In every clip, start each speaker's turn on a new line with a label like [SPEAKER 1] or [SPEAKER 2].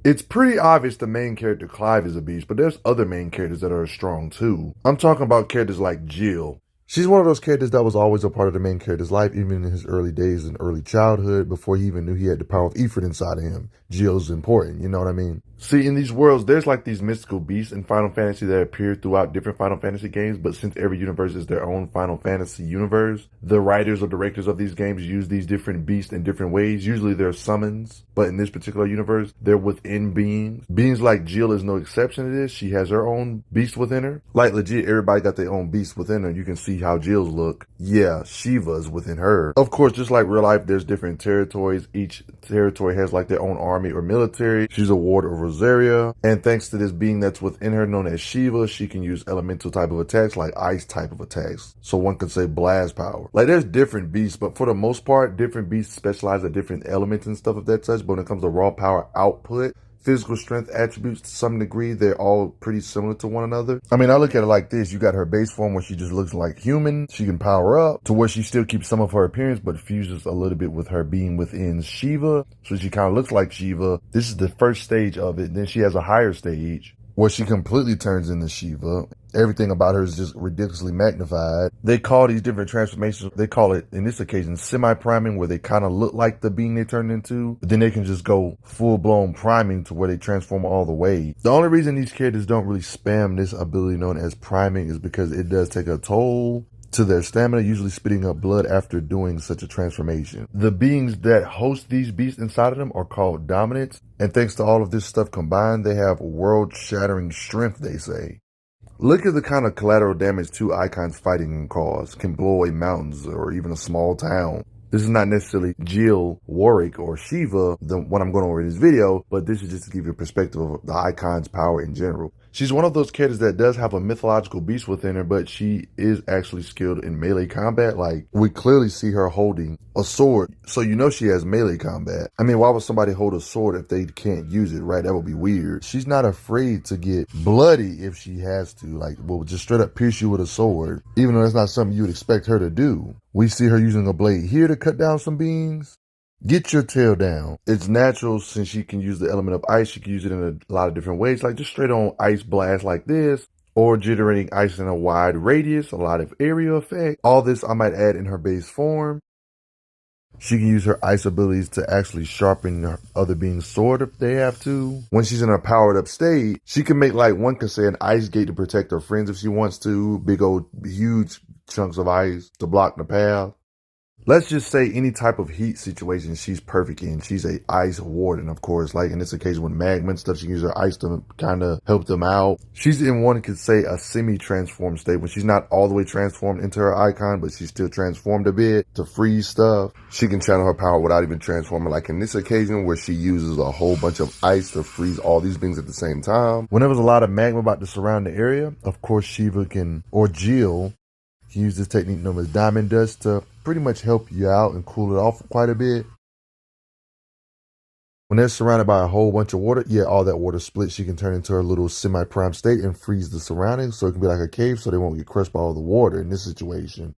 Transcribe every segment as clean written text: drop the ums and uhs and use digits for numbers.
[SPEAKER 1] It's pretty obvious the main character Clive is a beast, but there's other main characters that are strong too. I'm talking about characters like Jill. She's one of those characters that was always a part of the main character's life, even in his early days and early childhood, before he even knew he had the power of Ifrit inside of him. Jill's important, you know what I mean? See, in these worlds, there's like these mystical beasts in Final Fantasy that appear throughout different Final Fantasy games, but since every universe is their own Final Fantasy universe, the writers or directors of these games use these different beasts in different ways. Usually they're summons, but in this particular universe, they're within beings. Beings like Jill is no exception to this. She has her own beast within her. Like legit, everybody got their own beast within her. You can see how Jill's look. Yeah, Shiva's within her. Of course, just like real life, there's different territories. Each territory has like their own army or military. She's a ward of Rosaria, and thanks to this being that's within her known as Shiva, she can use elemental type of attacks like ice type of attacks. So one could say blast power. Like there's different beasts, but for the most part, different beasts specialize at different elements and stuff of that such. But when it comes to raw power output, physical strength attributes to some degree, they're all pretty similar to one another. I mean, I look at it like this. You got her base form where she just looks like human. She can power up to where she still keeps some of her appearance, but fuses a little bit with her being within Shiva. So she kind of looks like Shiva. This is the first stage of it. Then she has a higher stage where she completely turns into Shiva. Everything about her is just ridiculously magnified. They call these different transformations, they call it, in this occasion, semi-priming, where they kind of look like the being they turned into, but then they can just go full-blown priming to where they transform all the way. The only reason these characters don't really spam this ability known as priming is because it does take a toll to their stamina, usually spitting up blood after doing such a transformation. The beings that host these beasts inside of them are called dominants, and thanks to all of this stuff combined, they have world-shattering strength, they say. Look at the kind of collateral damage two Eikons fighting can cause. Can blow away mountains or even a small town. This is not necessarily Jill, Warrick, or Shiva, the one I'm going over in this video, but this is just to give you a perspective of the Eikon's power in general. She's one of those characters that does have a mythological beast within her, but she is actually skilled in melee combat. Like, we clearly see her holding a sword, so you know she has melee combat. I mean, why would somebody hold a sword if they can't use it, right? That would be weird. She's not afraid to get bloody if she has to, like, will just straight up pierce you with a sword, even though that's not something you would expect her to do. We see her using a blade here to cut down some beings. Get your tail down. It's natural since she can use the element of ice. She can use it in a lot of different ways, like just straight on ice blast like this, or generating ice in a wide radius, a lot of area effect. All this I might add in her base form. She can use her ice abilities to actually sharpen her other being's sword if they have to. When she's in her powered up state, she can make, like one could say, an ice gate to protect her friends if she wants to. Big old huge chunks of ice to block the path. Let's just say any type of heat situation she's perfect in. She's a ice warden, of course. Like in this occasion with magma and stuff, she can use her ice to kind of help them out. She's in one could say a semi-transformed state when she's not all the way transformed into her Eikon, but she's still transformed a bit to freeze stuff. She can channel her power without even transforming. Like in this occasion where she uses a whole bunch of ice to freeze all these things at the same time. Whenever there's a lot of magma about to surround the area, of course Shiva can, or Jill, can use this technique known as diamond dust to pretty much help you out and cool it off quite a bit. When they're surrounded by a whole bunch of water, yeah, all that water splits. She can turn into her little semi-prime state and freeze the surroundings so it can be like a cave so they won't get crushed by all the water in this situation.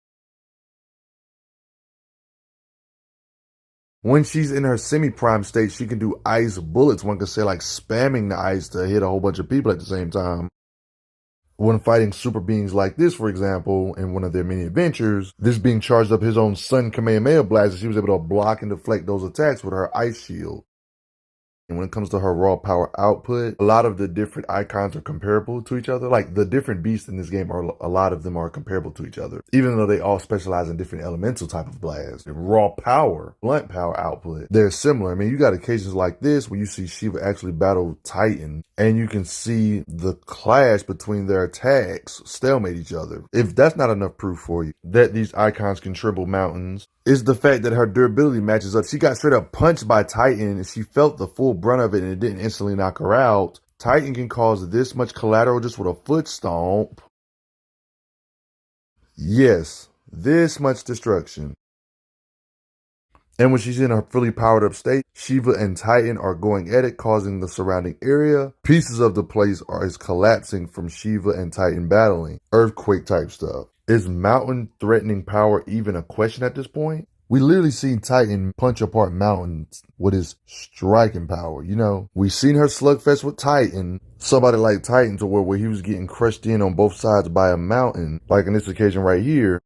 [SPEAKER 1] When she's in her semi-prime state, she can do ice bullets. One could say like spamming the ice to hit a whole bunch of people at the same time. When fighting super beings like this, for example, in one of their many adventures, this being charged up his own Sun Kamehameha blaster, she was able to block and deflect those attacks with her ice shield. And when it comes to her raw power output, a lot of the different Eikons are comparable to each other. Like the different beasts in this game a lot of them are comparable to each other, even though they all specialize in different elemental type of blasts. And raw power, blunt power output, they're similar. I mean, you got occasions like this where you see Shiva actually battle Titan, and you can see the clash between their attacks stalemate each other. If that's not enough proof for you that these Eikons can trimble mountains, is the fact that her durability matches up. She got straight up punched by Titan and she felt the full brunt of it and it didn't instantly knock her out. Titan can cause this much collateral just with a foot stomp. Yes, this much destruction. And when she's in a fully powered up state, Shiva and Titan are going at it, causing the surrounding area. Pieces of the place are collapsing from Shiva and Titan battling. Earthquake type stuff. Is mountain threatening power even a question at this point? We literally seen Titan punch apart mountains with his striking power, you know. We seen her slugfest with Titan, somebody like Titan, to where he was getting crushed in on both sides by a mountain, like in this occasion right here.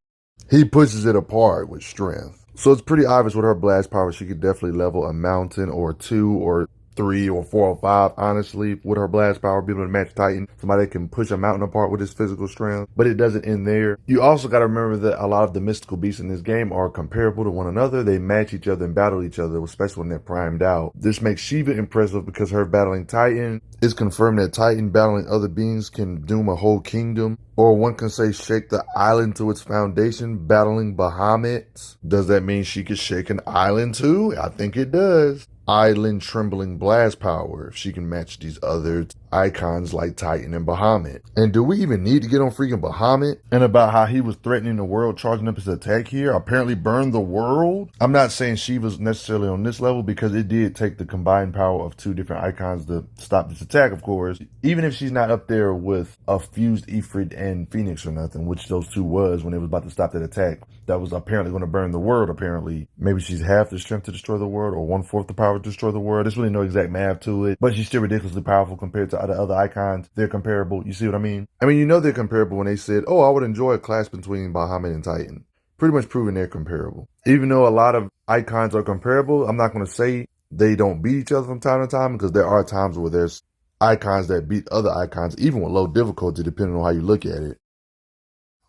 [SPEAKER 1] He pushes it apart with strength. So it's pretty obvious with her blast power, she could definitely level a mountain or 2 or 3 or 4 or 5, honestly, with her blast power, be able to match Titan. Somebody that can push a mountain apart with his physical strength, but it doesn't end there. You also got to remember that a lot of the mystical beasts in this game are comparable to one another. They match each other and battle each other, especially when they're primed out. This makes Shiva impressive because her battling Titan is confirmed that Titan battling other beings can doom a whole kingdom, or one can say shake the island to its foundation, battling Bahamut. Does that mean she could shake an island too? I think it does. Island trembling blast power if she can match these other icons like Titan and Bahamut. And do we even need to get on freaking Bahamut? And about how he was threatening the world, charging up his attack here, apparently burned the world? I'm not saying Shiva's necessarily on this level because it did take the combined power of 2 different icons to stop this attack, of course. Even if she's not up there with a fused Ifrit and Phoenix or nothing, which those 2 was when it was about to stop that attack, that was apparently going to burn the world, apparently. Maybe she's half the strength to destroy the world or 1/4 the power to destroy the world. There's really no exact math to it, but she's still ridiculously powerful compared to the other icons. They're comparable. You see what I mean? I mean, you know they're comparable when they said, oh, I would enjoy a clash between Bahamut and Titan. Pretty much proving they're comparable. Even though a lot of icons are comparable, I'm not going to say they don't beat each other from time to time, because there are times where there's icons that beat other icons, even with low difficulty, depending on how you look at it.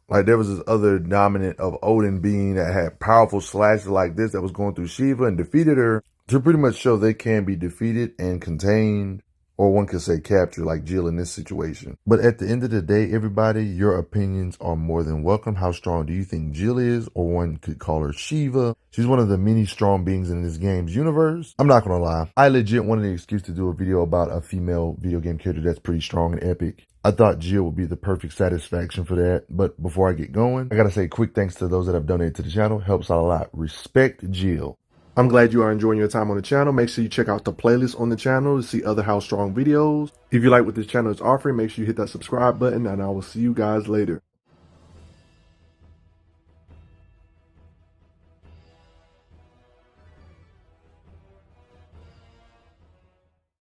[SPEAKER 1] Like there was this other dominant of Odin being that had powerful slashes like this that was going through Shiva and defeated her, to pretty much show they can be defeated and contained, or one could say captured, like Jill in this situation. But at the end of the day, everybody, your opinions are more than welcome. How strong do you think Jill is? Or one could call her Shiva. She's one of the many strong beings in this game's universe. I'm not gonna lie, I legit wanted an excuse to do a video about a female video game character that's pretty strong and epic. I thought Jill would be the perfect satisfaction for that. But before I get going, I gotta say quick thanks to those that have donated to the channel. Helps out a lot. Respect, Jill. I'm glad you are enjoying your time on the channel. Make sure you check out the playlist on the channel to see other How Strong videos. If you like what this channel is offering, make sure you hit that subscribe button, and I will see you guys later.